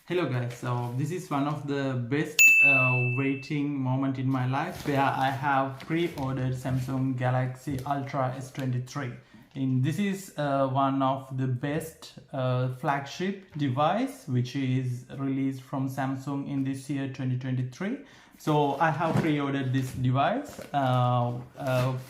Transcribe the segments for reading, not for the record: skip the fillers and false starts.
Hello guys, so this is one of the best waiting moment in my life where I have pre-ordered Samsung Galaxy Ultra S23. And this is one of the best flagship device which is released from Samsung in this year 2023. So I have pre-ordered this device.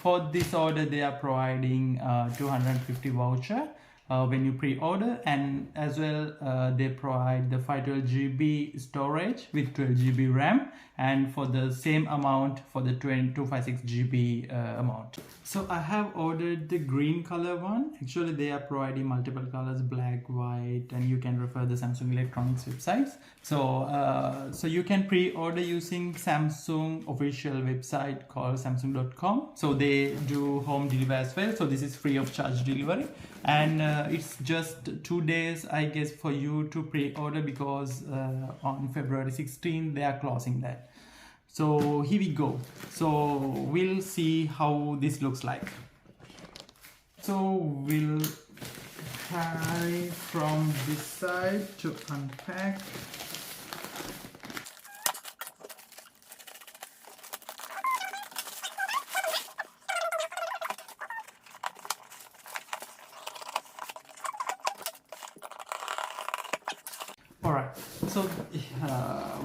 For this order they are providing 250 voucher when you pre-order, and as well they provide the 512 GB storage with 12 GB RAM, and for the same amount for the 256 GB amount. So I have ordered the green color one. Actually they are providing multiple colors, black, white, and you can refer the Samsung Electronics websites. So you can pre-order using Samsung official website called samsung.com. so they do home delivery as well, so this is free of charge delivery, and it's just 2 days I guess for you to pre-order, because on February 16 they are closing that. So here we go. So we'll see how this looks like. So we'll try from this side to unpack. Alright, so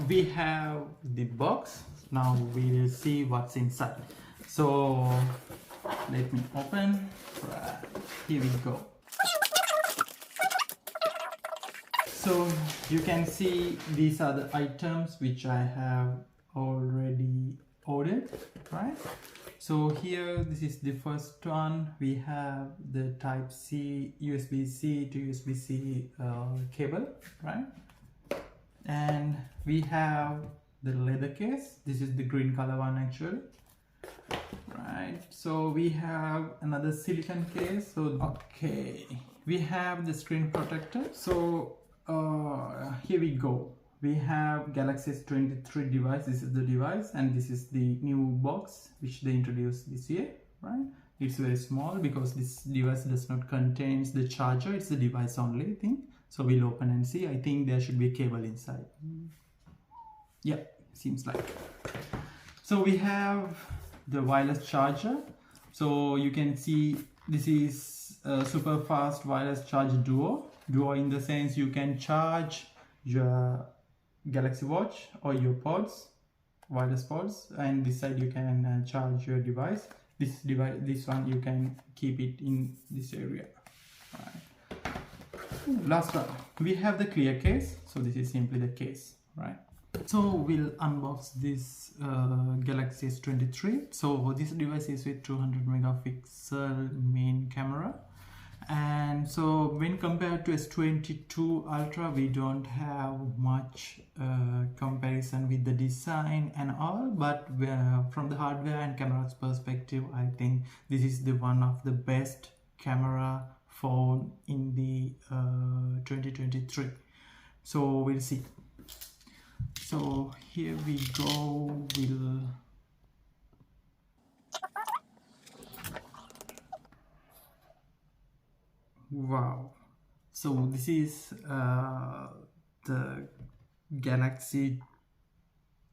we have the box. Now we'll see what's inside. So let me open. Right, here we go. So you can see these are the items which I have already ordered, right? So here, this is the first one. We have the type C, USB-C to USB-C cable, right? And we have the leather case. This is the green color one actually, right? So we have another silicone case. So okay, we have the screen protector. So here we go. We have Galaxy S23 device. This is the device, and this is the new box which they introduced this year, right? It's very small because this device does not contain the charger. It's the device only thing. So we'll open and see. I think there should be a cable inside. Yeah, seems like. So we have the wireless charger. So you can see this is a super fast wireless charge duo. Duo in the sense you can charge your Galaxy Watch or your pods, wireless pods, and this side you can charge your device. This one you can keep it in this area. Right. Last one, we have the clear case. So this is simply the case, right? So we'll unbox this Galaxy S23. So this device is with 200 megapixel main camera, and so when compared to S22 Ultra, we don't have much comparison with the design and all, but from the hardware and cameras perspective, I think this is the one of the best camera phone in the 2023. So we'll see. So here we go. Wow. So this is the Galaxy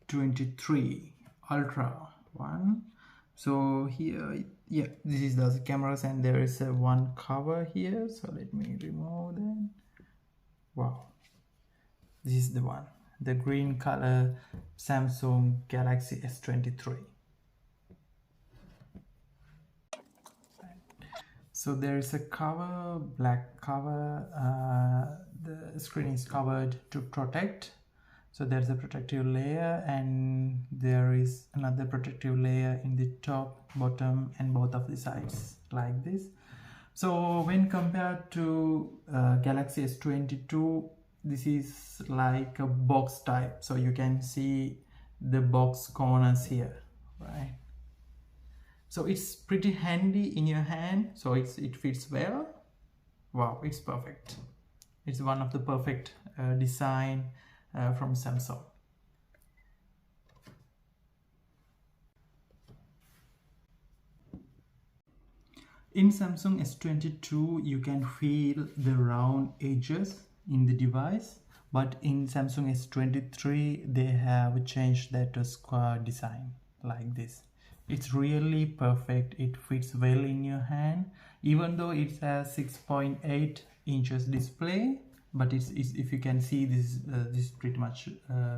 23 Ultra one. So here, yeah, this is the cameras, and there is a one cover here. So let me remove that. Wow, this is the one, the green color Samsung Galaxy S23. So there is a cover, black cover. The screen is covered to protect. So there's a protective layer, and there is another protective layer in the top, bottom, and both of the sides like this. So when compared to Galaxy S22, this is like a box type. So you can see the box corners here, right? So it's pretty handy in your hand. So it fits well. Wow, it's perfect. It's one of the perfect design from Samsung. In Samsung S22, you can feel the round edges in the device, but in Samsung S23 they have changed that to square design like this. It's really perfect. It fits well in your hand, even though it's a 6.8 inches display, but it's if you can see this this is pretty much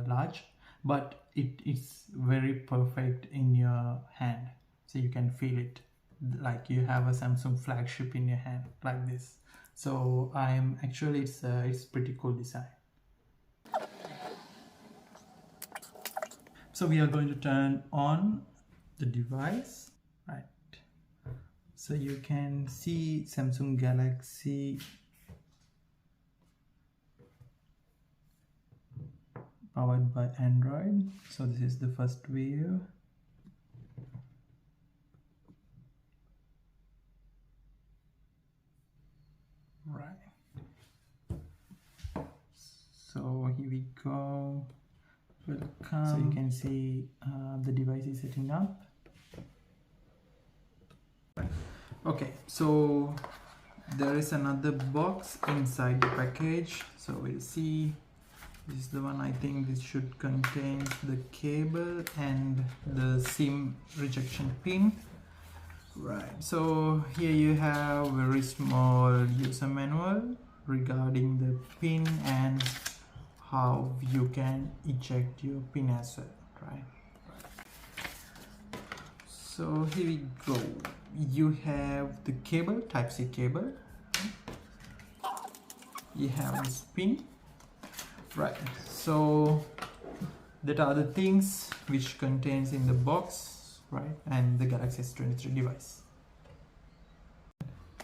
large, but it is very perfect in your hand, so you can feel it like you have a Samsung flagship in your hand like this. So I'm actually it's pretty cool design. So we are going to turn on the device, right? So you can see Samsung Galaxy powered by Android. So this is the first view. Right. So here we go. Welcome. So you can see the device is setting up. Okay, so there is another box inside the package. So we'll see. This is the one. I think this should contain the cable and the SIM rejection pin. Right, so here you have very small user manual regarding the pin and how you can eject your pin as well, right? So here we go. You have the cable, Type-C cable. You have this pin. Right, so that are the things which contains in the box, right, and the Galaxy S23 device.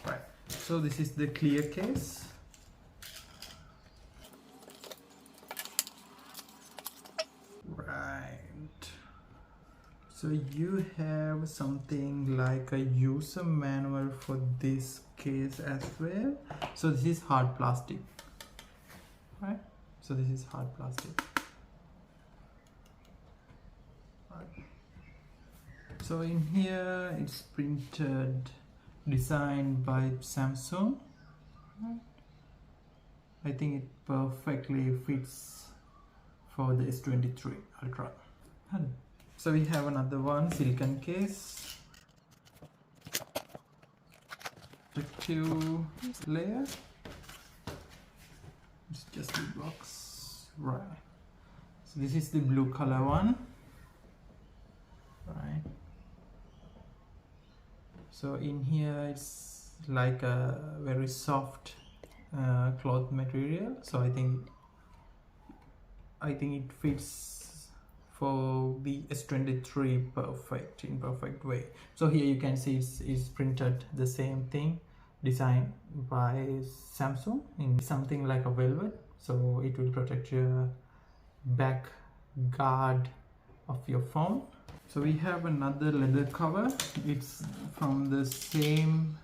Right, so this is the clear case. Right, so you have something like a user manual for this case as well. So this is hard plastic, right? So this is hard plastic. Right. So in here it's printed, designed by Samsung. Right. I think it perfectly fits for the S23 Ultra. So we have another one, silicone case, protective layer. It's just the box, right? So this is the blue color one, right? So in here it's like a very soft cloth material. So I think it fits for the S23 in perfect way. So here you can see it's printed the same thing, designed by Samsung in something like a velvet, so it will protect your back guard of your phone. So we have another leather cover. It's from the same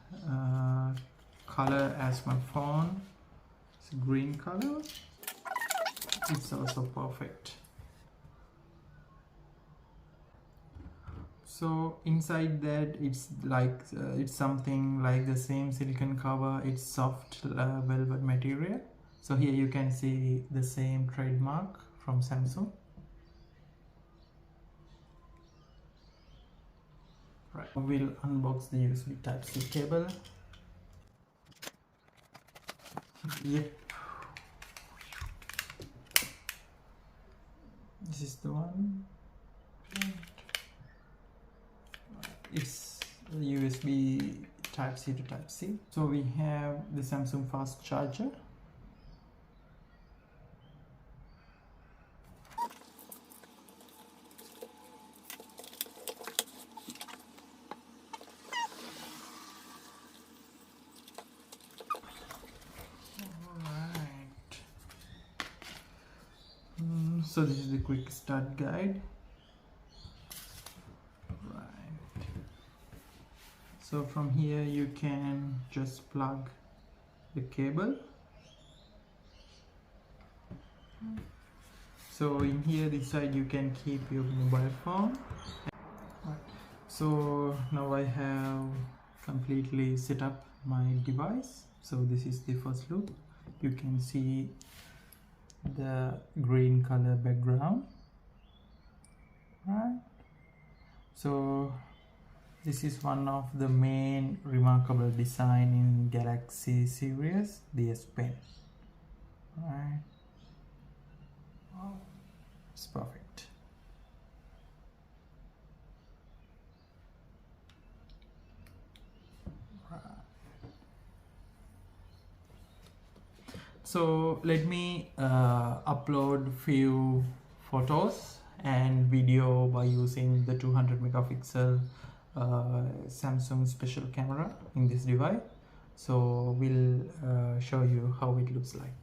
color as my phone. It's green color. It's also perfect. So inside that it's like it's something like the same silicone cover. It's soft velvet material. So here you can see the same trademark from Samsung. Right, we'll unbox the USB Type-C cable. Yep, this is the one. It's USB Type-C to Type-C. So we have the Samsung fast charger. Alright. So this is the quick start guide. So from here you can just plug the cable. So in here this side you can keep your mobile phone. Right. So now I have completely set up my device. So this is the first look. You can see the green color background, right? So this is one of the main remarkable design in Galaxy series, the S Pen, right? Oh, it's perfect. So let me upload few photos and video by using the 200 megapixel Samsung special camera in this device. So we'll show you how it looks like.